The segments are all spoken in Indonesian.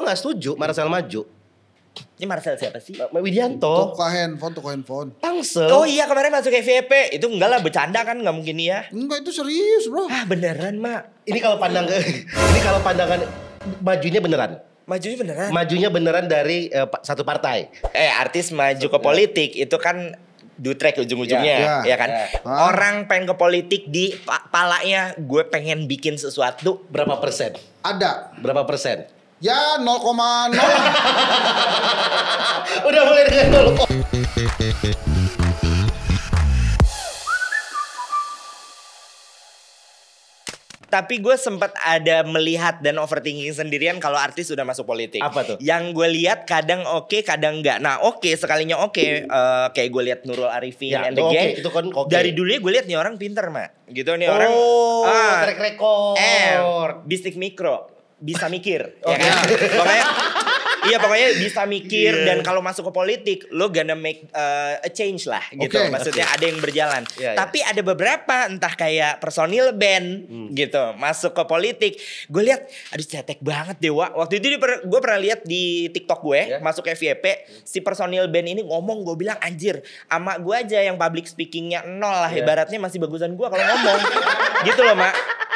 nggak setuju Marcel maju. Ini Marcel siapa sih? Widianto. Toko handphone. Tangsel. Oh iya kemarin masuk FYP. Itu enggak lah bercanda kan, nggak mungkin ya. Enggak, itu serius bro. Ah beneran mak. Ini kalau pandangan majunya beneran. Majunya beneran dari satu partai. Artis maju ke politik itu kan dutrek ujung-ujungnya, ya kan? Orang pengen ke politik di palanya gue pengen bikin sesuatu. Berapa persen? Ada. Berapa persen? Ya 0,0. Udah mulai dengan 0. Tapi gue sempat ada melihat dan overthinking sendirian kalau artis sudah masuk politik. Apa tuh? Yang gue lihat kadang oke, kadang enggak. Nah oke, sekalinya oke. Kayak gue lihat Nurul Arifin and the gang. Itu kan oke. Dari dulunya gue lihat nih orang pinter mak. Gitu nih orang. Track record. Bisnis mikro. Bisa mikir. Ya kan? Pokoknya bisa mikir. Dan kalau masuk ke politik lo gonna make a change lah gitu. Maksudnya ada yang berjalan. Tapi ada beberapa entah kayak personil band gitu masuk ke politik. Gue lihat aduh cetek banget deh Wak. Waktu itu gue pernah lihat di TikTok gue masuk FYP si personil band ini ngomong, gue bilang anjir ama gue aja yang public speakingnya 0 lah. Ibaratnya masih bagusan gue kalau ngomong. Gitu loh mak.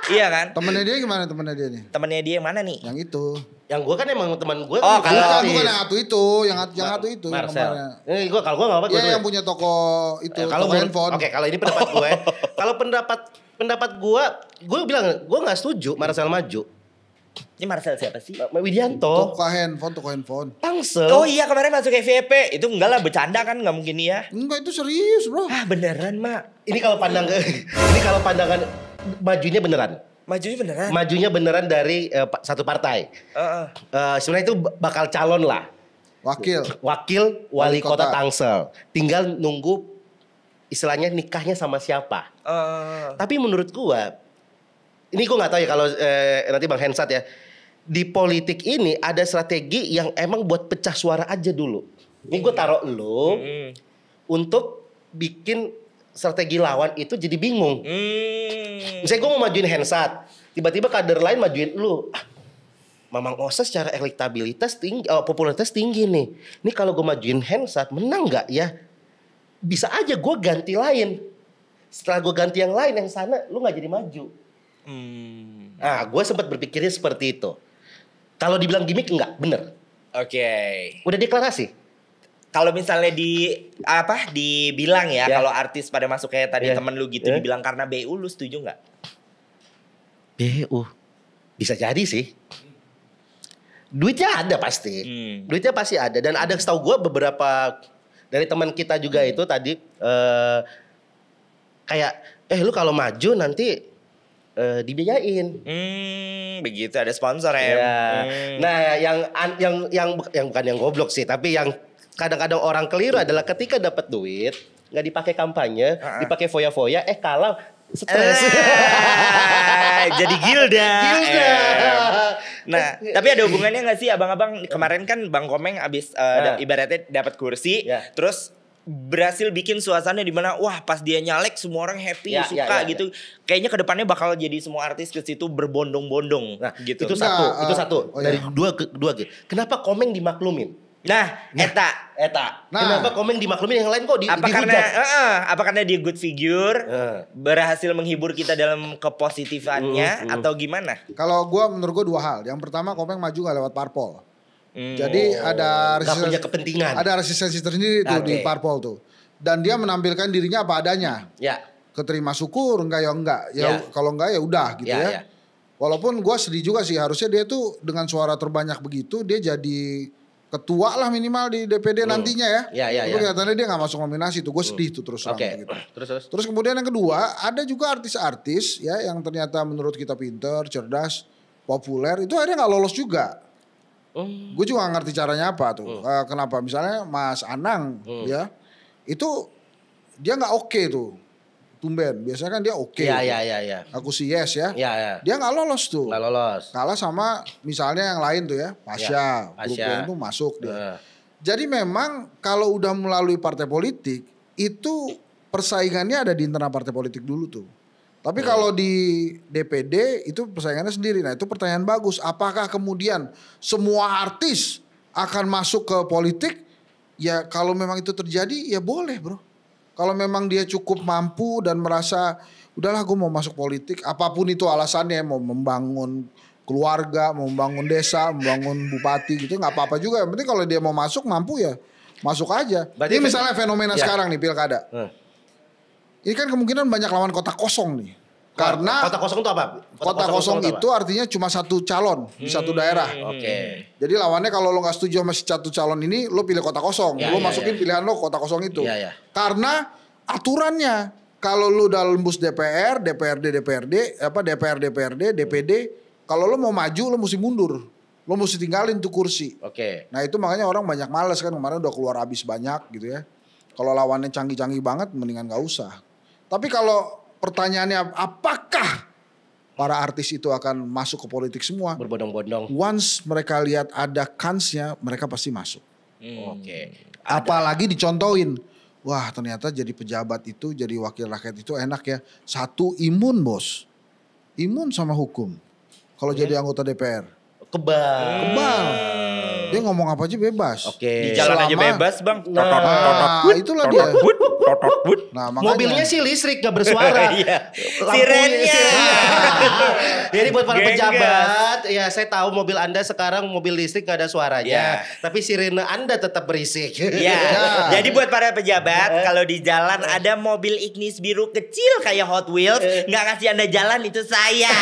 Iya kan? Temennya dia gimana temennya dia nih? Temennya dia yang mana nih? Yang itu. Yang gue kan emang teman gue. Oh kalau bukan yang satu itu, yang satu itu. Marcel. Kalau gue nggak apa. Iya yang punya toko itu, toko handphone. Oke, kalau ini pendapat gue. Kalau pendapat gue bilang gue nggak setuju Marcel maju. Ini Marcel siapa sih? Widianto. Toko handphone. Tangsel. Oh iya kemarin masuk FYP. Itu enggak lah bercanda kan, nggak mungkin ya. Enggak, itu serius bro. Ah beneran mak. Ini kalau pandangan majunya beneran. Majunya beneran dari satu partai. Sebenarnya itu bakal calon lah. Wakil wali kota Tangsel. Tinggal nunggu istilahnya nikahnya sama siapa. Tapi menurut gua, ini gua nggak tahu ya kalau nanti Bang Hensat ya. Di politik ini ada strategi yang emang buat pecah suara aja dulu. Ini gua taruh lo untuk bikin strategi lawan itu jadi bingung. Misalnya gue mau majuin Hensat, tiba-tiba kader lain majuin lu. Mamang Osa secara elektabilitas tinggi, popularitas tinggi nih. Ini kalau gue majuin Hensat, menang nggak ya? Bisa aja gue ganti lain. Setelah gue ganti yang lain, yang sana lu nggak jadi maju. Nah, gue sempat berpikirnya seperti itu. Kalau dibilang gimmick enggak, bener. Oke. Udah deklarasi. Kalau misalnya dibilang ya kalau artis pada masuk kayak tadi temen lu gitu dibilang karena BU, lu setuju nggak? BU bisa jadi sih. Duitnya ada pasti. Duitnya pasti ada dan ada setahu gue beberapa dari teman kita juga itu tadi kayak lu kalau maju nanti dibiayain. Begitu ada sponsor ya. Nah, yang bukan yang goblok sih, tapi yang kadang-kadang orang keliru adalah ketika dapat duit nggak dipakai kampanye, dipakai foya-foya, kalah stres. Jadi gilda. Nah, tapi ada hubungannya nggak sih abang-abang? Kemarin kan Bang Komeng abis ibaratnya dapat kursi, terus berhasil bikin suasana di mana wah pas dia nyalek semua orang happy suka gitu. Kayaknya kedepannya bakal jadi semua artis ke situ berbondong-bondong. Nah, gitu. Itu satu. Dari dua. Kenapa Komeng dimaklumin? Nah, eta. Kenapa Komeng dimaklumin yang lain kok dihujat? Apa karena dia good figure, berhasil menghibur kita dalam kepositifannya atau gimana? Kalau menurut gue dua hal. Yang pertama Komeng maju gak lewat parpol. Jadi ada punya kepentingan. Ada resistensi tersendiri tuh di parpol tuh. Dan dia menampilkan dirinya apa adanya. Keterima syukur enggak ya enggak. Kalau enggak ya udah gitu ya. Walaupun gue sedih juga sih, harusnya dia tuh dengan suara terbanyak begitu dia jadi ketua lah minimal di DPD nantinya ya. Tapi kelihatannya dia gak masuk nominasi tuh. Gue sedih tuh terus terang gitu. Terus kemudian yang kedua, ada juga artis-artis ya yang ternyata menurut kita pinter, cerdas, populer, itu akhirnya gak lolos juga. Gue juga gak ngerti caranya apa tuh. Kenapa misalnya Mas Anang ya, itu dia gak oke tuh. Tumben, biasanya kan dia oke. Aku sih yes ya. Dia nggak lolos tuh. Kalah sama misalnya yang lain tuh ya, Pasha. Grup yang tuh masuk dia. Jadi memang kalau udah melalui partai politik itu persaingannya ada di internal partai politik dulu tuh. Tapi kalau di DPD itu persaingannya sendiri. Nah itu pertanyaan bagus. Apakah kemudian semua artis akan masuk ke politik? Ya kalau memang itu terjadi ya boleh bro. Kalau memang dia cukup mampu dan merasa udahlah gue mau masuk politik. Apapun itu alasannya, mau membangun keluarga, mau membangun desa, membangun bupati gitu gak apa-apa juga. Yang penting kalau dia mau masuk mampu ya masuk aja. Berarti ini misalnya fenomena sekarang nih pilkada. Ini kan kemungkinan banyak lawan kota kosong nih. Karena kota kosong itu apa? Kota kosong itu artinya cuma satu calon di satu daerah. Jadi lawannya kalau lo gak setuju sama satu calon ini, lo pilih kota kosong. Lo masukin pilihan lo kota kosong itu. Karena aturannya kalau lo udah lembus DPR, DPRD, DPD, kalau lo mau maju lo mesti mundur. Lo mesti tinggalin tuh kursi. Nah itu makanya orang banyak males kan, kemarin udah keluar habis banyak gitu ya. Kalau lawannya canggih-canggih banget mendingan gak usah. Tapi kalau pertanyaannya apakah para artis itu akan masuk ke politik semua? Berbondong-bondong. Once mereka lihat ada kansnya, mereka pasti masuk. Apalagi dicontohin. Wah ternyata jadi pejabat itu, jadi wakil rakyat itu enak ya. Satu imun bos. Imun sama hukum. Kalau jadi anggota DPR. Kebal. Dia ngomong apa aja bebas. Di jalan aja bebas bang. Nah itulah dia. Nah, makanya. Mobilnya sih listrik gak bersuara. Sirennya. Jadi buat para pejabat, ya saya tahu mobil Anda sekarang mobil listrik gak ada suaranya. Tapi sirene Anda tetap berisik. Jadi buat para pejabat, kalau di jalan ada mobil Ignis biru kecil kayak Hot Wheels, gak kasih Anda jalan itu saya.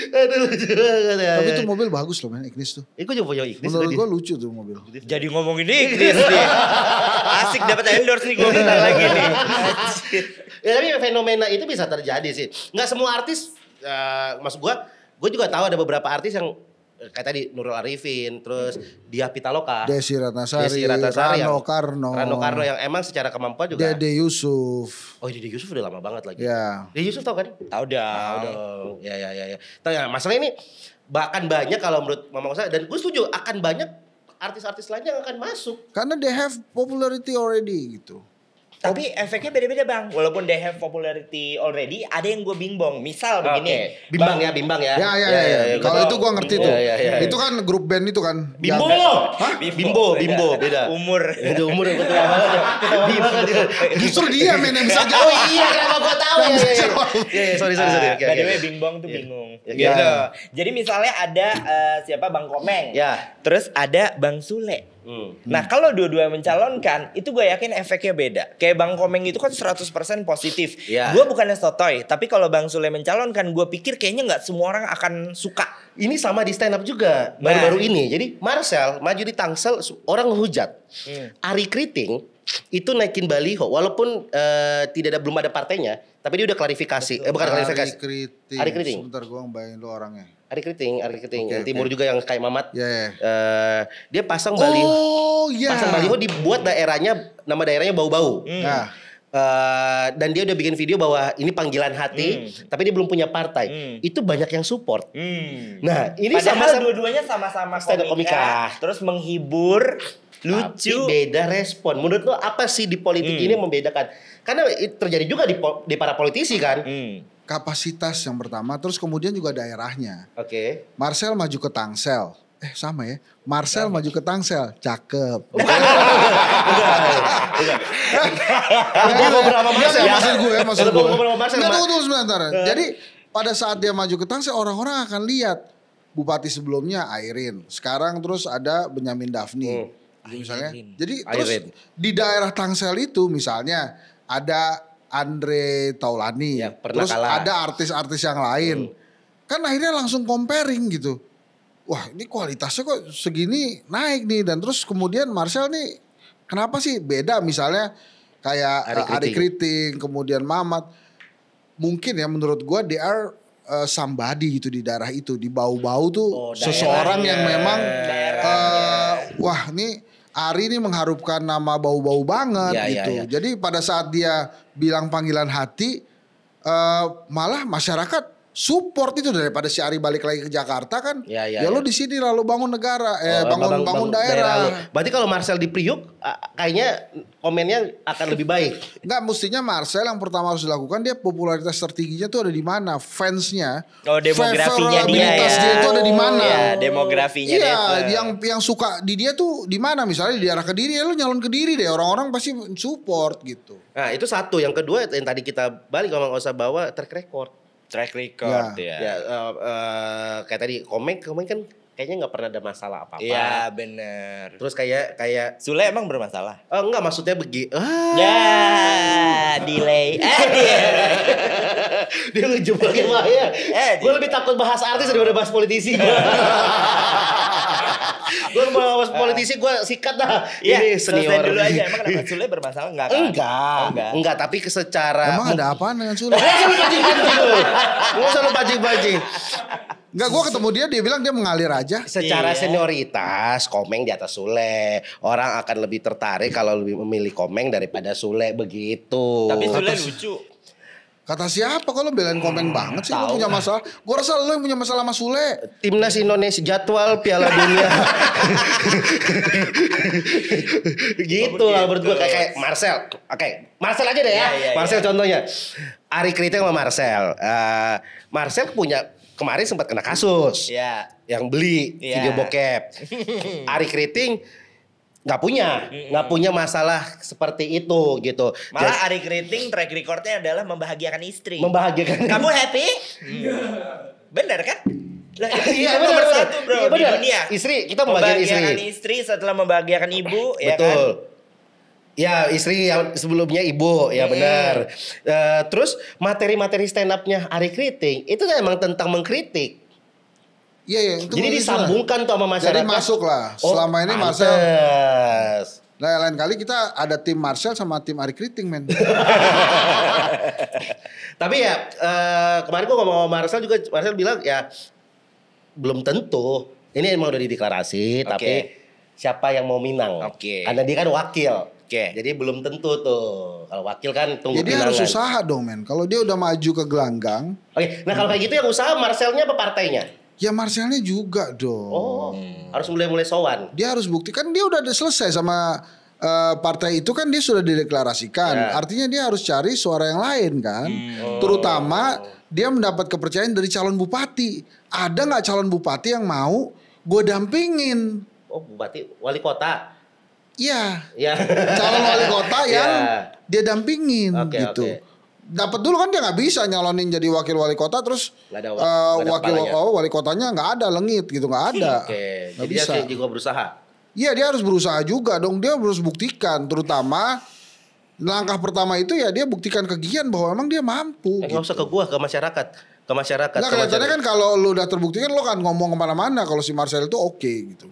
Aduh lucu banget ya. Tapi itu mobil bagus loh men, Ignis tuh. Gue juga punya Ignis. Menurut gue lucu tuh mobil. Jadi ngomongin Ignis nih. Asik dapat endorse nih gue bentar lagi nih. Ya tapi fenomena itu bisa terjadi sih. Gak semua artis, maksud gue juga tahu ada beberapa artis yang kayak tadi Nurul Arifin, terus Diah Pitaloka, Desi Ratnasari, Rano Karno yang emang secara kemampuan juga. Dede Yusuf. Oh Dede Yusuf udah lama banget lagi. Ya. Dede Yusuf tau kan? Tahu dong. Ya. Tahu ya, masalah ini bahkan banyak kalau menurut Mama Kosa, dan gue setuju akan banyak artis-artis lain yang akan masuk. Karena they have popularity already gitu. Tapi efeknya beda-beda bang. Walaupun they have popularity already, ada yang gue bimbang. Misal begini. Bimbang ya. Ya. Kalau itu gue ngerti tuh. Itu kan grup band itu kan. Bimbo. Hah? Bimbo beda. Umur yang gue tua banget. Justru dia men yang bisa jawab. Oh iya kenapa gue tahu ya. Sorry. By the way bimbang tuh bingung. Gitu. Jadi misalnya ada siapa Bang Komeng. Terus ada Bang Sule. Nah kalau dua-dua mencalonkan itu gue yakin efeknya beda. Kayak Bang Komeng itu kan 100% positif. Gue bukannya sotoy, tapi kalau Bang Sule mencalonkan gue pikir kayaknya gak semua orang akan suka. Ini sama di stand up juga baru-baru ini. Jadi Marcel maju di Tangsel orang ngehujat. Ari Kriting itu naikin baliho walaupun belum ada partainya, tapi dia udah klarifikasi. Bukan klarifikasi. Ari Kriting. Sebentar gue ngebayangin lu orangnya. Ari Kriting. Yang timur juga yang kayak Mamat. Dia pasang baliho. Pasang baliho dibuat nama daerahnya bau-bau. Dan dia udah bikin video bahwa ini panggilan hati, tapi dia belum punya partai. Itu banyak yang support. Nah, ini padahal dua-duanya sama-sama komika, terus menghibur, lucu. Tapi beda respon. Menurut lo apa sih di politik ini yang membedakan? Karena terjadi juga di para politisi kan. Kapasitas yang pertama, terus kemudian juga daerahnya. Marcel maju ke Tangsel. Sama ya. Marcel maju ke Tangsel, cakep. Maksud gue. Tunggu sebentar. Jadi pada saat dia maju ke Tangsel, orang-orang akan lihat bupati sebelumnya Airin. Sekarang terus ada Benyamin Daphni. Misalnya. Jadi terus di daerah Tangsel itu misalnya ada Andre Taulani. Terus ada artis-artis yang lain. Kan akhirnya langsung comparing gitu. Wah ini kualitasnya kok segini naik nih. Dan terus kemudian Marcel nih kenapa sih beda misalnya kayak Ari Kriting, kemudian Mamat. Mungkin ya menurut gue they are somebody gitu di daerah itu. Di bau-bau tuh seseorang yang memang wah ini Ari ini mengharupkan nama bau-bau banget gitu. Jadi pada saat dia bilang panggilan hati malah masyarakat support itu daripada si Ari balik lagi ke Jakarta kan. Ya lo di sini lalu bangun negara, bangun daerah. Berarti kalau Marcel di Priuk kayaknya komennya akan lebih baik. Enggak, mestinya Marcel yang pertama harus dilakukan, dia popularitas tertingginya tuh ada di mana? Fansnya. Demografinya dia itu ada di mana? Iya, demografinya dia. Yang suka di dia tuh di mana? Misalnya di daerah Kediri, ya lu nyalon Kediri deh, orang-orang pasti support gitu. Nah, itu satu. Yang kedua yang tadi kita balik ngomong usah bawa track record. Track record ya. Kayak tadi Komeng kan kayaknya nggak pernah ada masalah apa-apa. Iya benar. Terus kayak Sule emang bermasalah? Enggak, maksudnya delay. Dia ngejebakin Maya. Gue lebih takut bahas artis daripada bahas politisi. Gue mau bahas politisi gue sikat dah. Ini senior. Dulu aja. Emang kenapa Sule bermasalah? Enggak kan? Enggak, tapi secara emang ada apaan dengan Sule? Gue selalu pancing-pancing. Enggak, gue ketemu dia bilang dia mengalir aja. Secara senioritas Komeng di atas Sule. Orang akan lebih tertarik kalau lebih memilih Komeng daripada Sule begitu. Tapi Sule lucu. Kata siapa kalau belain Komeng banget sih? Lu punya masalah. Gue rasa lu yang punya masalah sama Sule. Timnas Indonesia jadwal Piala Dunia. Gitu lah menurut gue kayak Marcel. Oke, Marcel aja deh ya. Marcel contohnya. Ari Kriting sama Marcel. Marcel punya kemarin sempat kena kasus. Yang beli video bokep. Ari Kriting nggak punya masalah seperti itu gitu. Malah Ari Kriting track recordnya adalah membahagiakan istri. Kamu happy? Bener kan? Iya nomor satu bro di dunia. Istri, kita membahagiakan istri setelah membahagiakan ibu. Betul. Ya kan? Ya istri yang sebelumnya ibu ya benar. Terus materi-materi stand up-nya Ari Kriting itu emang tentang mengkritik. Iya, itu jadi disambungkan tuh sama masyarakat. Jadi masuk lah. Selama ini Marcel. Nah, lain kali kita ada tim Marcel sama tim Ari Kriting, men. Tapi ya kemarin gua ngomong sama Marcel juga, Marcel bilang ya belum tentu. Ini emang udah dideklarasi, tapi siapa yang mau minang? Karena dia kan wakil. Jadi belum tentu tuh. Kalau wakil kan tunggu jadi pinangan. Harus usaha dong, men. Kalau dia udah maju ke gelanggang. Nah kalau kayak gitu yang usaha Marcelnya apa partainya? Ya Marcelnya juga dong. Harus mulai sowan. Dia harus buktikan dia udah selesai sama partai itu kan, dia sudah dideklarasikan. Artinya dia harus cari suara yang lain kan. Terutama dia mendapat kepercayaan dari calon bupati. Ada nggak calon bupati yang mau gue dampingin? Bupati, wali kota. Iya. Calon wali kota yang dia dampingin gitu. Dapat dulu kan dia nggak bisa nyalonin jadi wakil wali kota terus wali kotanya nggak ada, lengit gitu, nggak ada. Jadi bisa. Dia juga berusaha. Iya, dia harus berusaha juga dong. Dia harus buktikan, terutama langkah pertama itu ya dia buktikan ke Gian bahwa emang dia mampu. Nggak usah ke gua, ke masyarakat. Nah kelihatannya kan kalau lu udah terbuktikan lo kan ngomong kemana-mana kalau si Marcel itu oke gitu.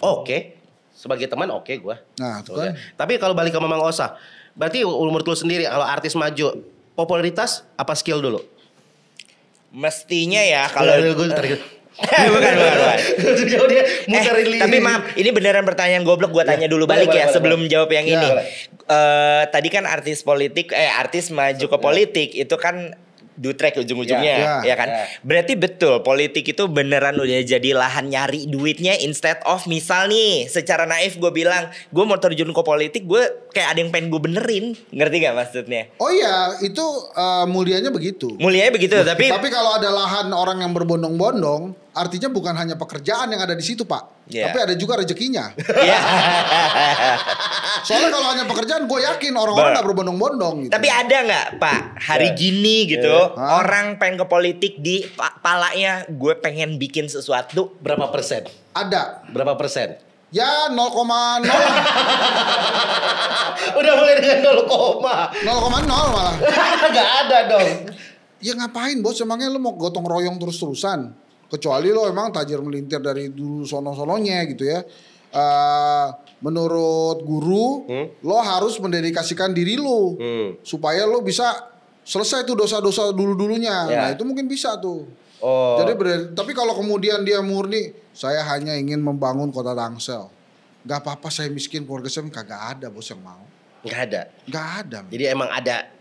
Sebagai teman gua. Nah itu kan. Tapi kalau balik ke Mamang Osa, berarti umur lu sendiri kalau artis maju, popularitas apa skill dulu? Mestinya ya kalau bukan. Tapi maaf, ini beneran pertanyaan goblok, gua tanya dulu balik ya sebelum jawab yang ini. Tadi kan artis maju ke politik itu kan do track ujung-ujungnya ya kan. Berarti betul politik itu beneran udah jadi lahan nyari duitnya, instead of misal nih secara naif gue bilang gue mau terjun ke politik, gue kayak ada yang pengen gue benerin, ngerti gak maksudnya? Oh iya, itu mulianya begitu. Tapi kalau ada lahan orang yang berbondong-bondong, artinya bukan hanya pekerjaan yang ada di situ, Pak. Tapi ada juga rezekinya. Soalnya kalau hanya pekerjaan, gue yakin orang-orang gak berbondong-bondong gitu. Tapi ada gak Pak hari gini gitu orang pengen ke politik di palanya gue pengen bikin sesuatu? Berapa persen? Ada. Berapa persen? Ya 0,0. Udah mulai dengan 0,0 malah. Gak ada dong. Ya ngapain bos, emangnya lu mau gotong royong terus-terusan? Kecuali lo emang tajir melintir dari dulu sono-sononya gitu ya. Menurut guru, lo harus mendedikasikan diri lo supaya lo bisa selesai tuh dosa-dosa dulu-dulunya. Nah itu mungkin bisa tuh. Jadi tapi kalau kemudian dia murni, saya hanya ingin membangun kota Tangsel. Gak apa-apa saya miskin, keluarga saya kagak ada bos yang mau. Gak ada. Man. Jadi emang ada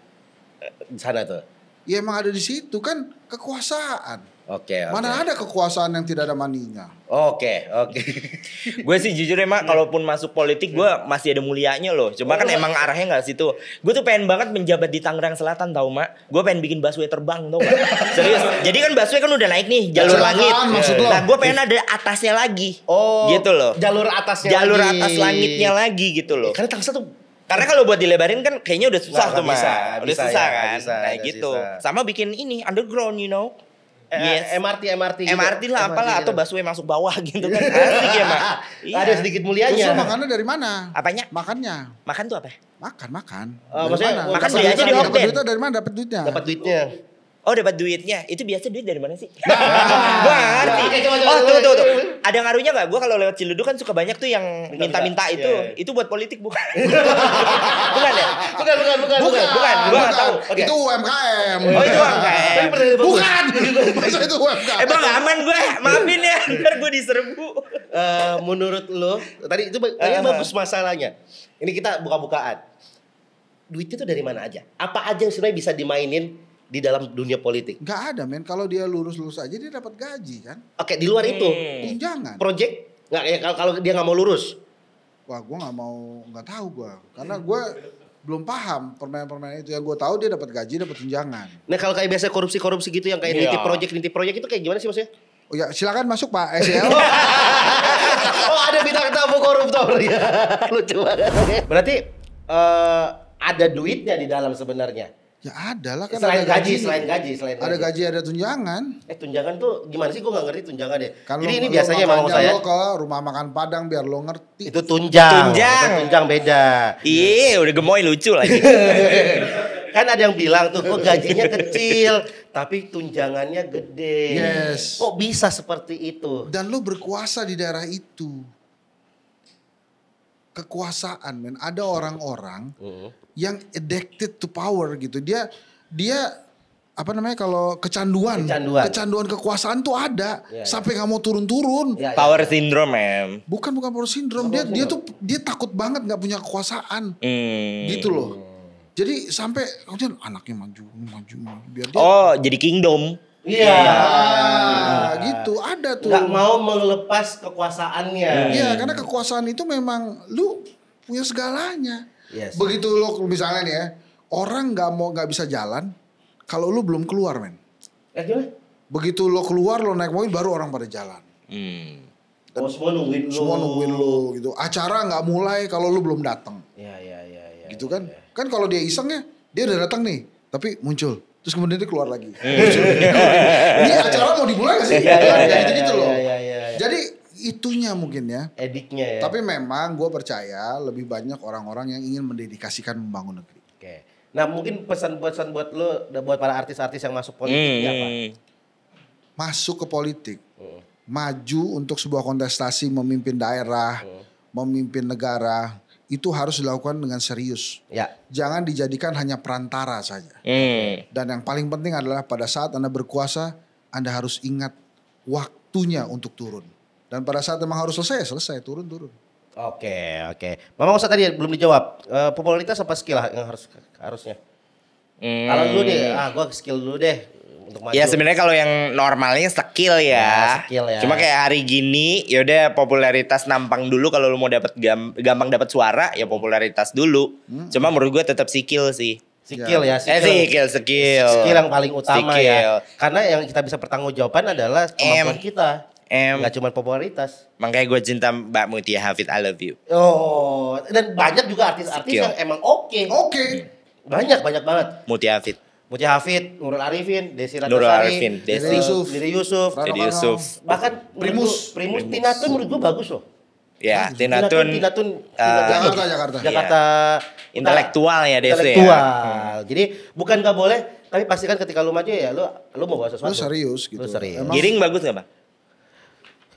di sana tuh. Ya emang ada di situ kan kekuasaan. Oke. Mana ada kekuasaan yang tidak ada maninya? Oke. Gue sih jujur emang kalaupun masuk politik gue masih ada mulianya loh. Cuma kan emang arahnya nggak situ. Gue tuh pengen banget menjabat di Tangerang Selatan tau mak. Gue pengen bikin busway terbang tau gak? Serius. Jadi kan busway kan udah naik nih jalur langit. Nah gue pengen ada atasnya lagi. Gitu loh. Jalur atasnya jalur lagi. Atas langitnya lagi gitu loh. Karena Tangsel tuh karena kalau buat dilebarin kan kayaknya udah susah tuh mah. Udah susah kan. Nah gitu. Sama bikin ini underground you know. Yes. MRT lah apalah atau busway masuk bawah gitu kan. Asik ya mak. Ada sedikit mulianya. Terus makannya dari mana? Apanya? Makannya. Makan tuh apa? Makan. Maksudnya makan beli aja di Hokben. Dapat duitnya dari mana? Dapat duitnya. Oh dapat duitnya. Itu biasa duit dari mana sih? Gue ngerti. Tuh. Ada ngaruhnya gak? Gue kalau lewat Ciledug kan suka banyak tuh yang minta-minta itu. Itu buat politik bukan? Bukan ya? Bukan. Gue gak tahu. Itu UMKM. Oh itu UMKM. Bukan. Masa itu UMKM. Bang aman gue. Maafin ya. Ntar gue diserbu. Menurut lo, tadi itu bagus masalahnya. Ini kita buka-bukaan. Duitnya tuh dari mana aja? Apa aja yang sebenarnya bisa dimainin di dalam dunia politik? Gak ada men, kalau dia lurus-lurus aja dia dapat gaji kan. Oke, di luar itu tunjangan. Project nggak ya, kalau dia nggak mau lurus? Wah, gue nggak tahu gue, karena gue belum paham permainan-permainan itu. Yang gue tahu dia dapat gaji, dapat tunjangan. Nah kalau kayak biasa korupsi gitu yang kayak nitip project itu kayak gimana sih maksudnya? Oh ya silakan masuk Pak SL. Oh ada bintang tamu koruptor ya. Lucu banget. Berarti ada duitnya di dalam sebenarnya. Ya ada lah kan. Selain gaji. Ada gaji, ada tunjangan. Tunjangan tuh gimana sih? Gue nggak ngerti tunjangan deh. Kan jadi ini biasanya mau saya. Lo ke rumah makan Padang biar lo ngerti. Itu tunjang beda. Iya udah gemoy lucu lagi. Kan ada yang bilang tuh kok gajinya kecil tapi tunjangannya gede. Yes. Kok bisa seperti itu? Dan lo berkuasa di daerah itu. Kekuasaan men. Ada orang-orang yang addicted to power gitu. Dia apa namanya kalau kecanduan kekuasaan tuh ada sampai nggak mau turun-turun. Power syndrome em. Bukan power syndrome. Dia takut banget nggak punya kekuasaan. Gitu loh. Jadi sampai kemudian anaknya maju biar dia. Oh jadi kingdom. Iya. Gitu ada tuh. Gak mau melepas kekuasaannya. Iya karena kekuasaan itu memang lu punya segalanya. Yes. Begitu lo misalnya nih ya, orang nggak bisa jalan kalau lu belum keluar men. Gimana? Begitu lo keluar lo naik mobil baru orang pada jalan. Dan semua nungguin lo gitu. Acara nggak mulai kalau lu belum datang. Iya. Gitu kan? Kan kalau dia iseng ya, dia udah datang nih, tapi muncul. Terus kemudian dia keluar lagi. Ini acara mau dimulai gak sih? Gitu loh. Jadi itunya mungkin ya. Ediknya ya. Tapi memang gue percaya lebih banyak orang-orang yang ingin mendedikasikan membangun negeri. Oke. Nah mungkin pesan-pesan buat lo, buat para artis-artis yang masuk politik apa? Masuk ke politik. Maju untuk sebuah kontestasi memimpin daerah, memimpin negara. Itu harus dilakukan dengan serius. Ya. Jangan dijadikan hanya perantara saja. Dan yang paling penting adalah pada saat Anda berkuasa, Anda harus ingat waktunya untuk turun. Dan pada saat memang harus selesai turun. Oke. Mama Musa tadi belum dijawab. Popularitas apa skill yang harusnya? Kalau dulu deh, gue skill dulu deh. Untuk maju. Ya sebenarnya kalau yang normalnya skill ya. Cuma kayak hari gini yaudah popularitas nampang dulu kalau lu mau dapat gampang dapat suara ya popularitas dulu. Cuma menurut gue tetap skill sih. Skill Skill yang paling utama ya. Karena yang kita bisa pertanggungjawaban adalah kemampuan kita. Gak cuma popularitas. Makanya gue cinta Mbak Mutia Hafid, I love you. Oh, dan banyak juga artis-artis yang emang oke. Banyak banget. Mutia Hafid, Nurul Arifin, Desi Ratnasari, Diri Yusuf, bahkan Primus Tinatun menurut gue bagus loh. Ya, Tinatun Jakarta. Intelektual ya Desi. Jadi bukan gak boleh, tapi pastikan ketika lu maju ya lu mau bawa sesuatu. Lu serius gitu. Giring bagus gak Bang?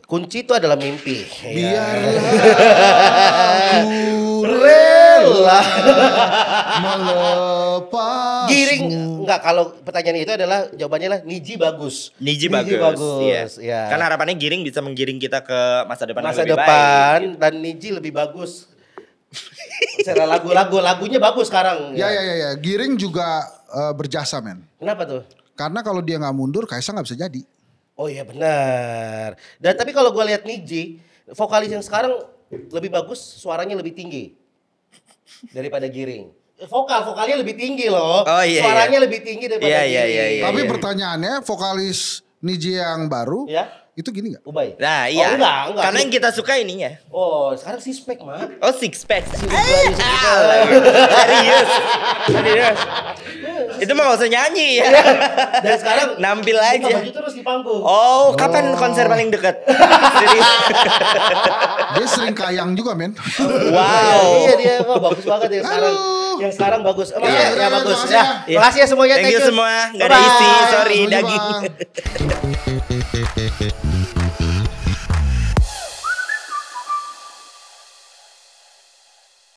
Kunci itu adalah mimpi. Biarlah aku rela melepas. Giring enggak, kalau pertanyaan itu adalah jawabannya lah Niji bagus. Niji bagus. Iya. Kan harapannya Giring bisa menggiring kita ke masa depan yang lebih baik. Dan Niji lebih bagus. Secara lagunya bagus sekarang. Ya. Giring juga berjasa men. Kenapa tuh? Karena kalau dia nggak mundur, Kaisang nggak bisa jadi. Oh iya benar. Dan tapi kalau gue lihat Niji, vokalis yang sekarang lebih bagus, suaranya lebih tinggi daripada Giring. Vokalnya lebih tinggi loh. Oh, iya, suaranya lebih tinggi daripada Giring. Iya. Tapi pertanyaannya vokalis Niji yang baru itu gini gak? Ubay. Nah iya. Oh, enggak. Karena yang kita suka ininya. Oh sekarang six pack mah. Oh six pack. Serius. Itu mah gak usah nyanyi ya. Dan sekarang nampil aja. Baju terus di panggung. Oh kapan konser paling dekat? Dia sering kayang juga men. Wow. Iya dia bagus banget yang sekarang. Yang sekarang bagus. Ya bagus. Ya. Makasih ya semuanya. Thank you semua. Gak ada isi. Sorry daging.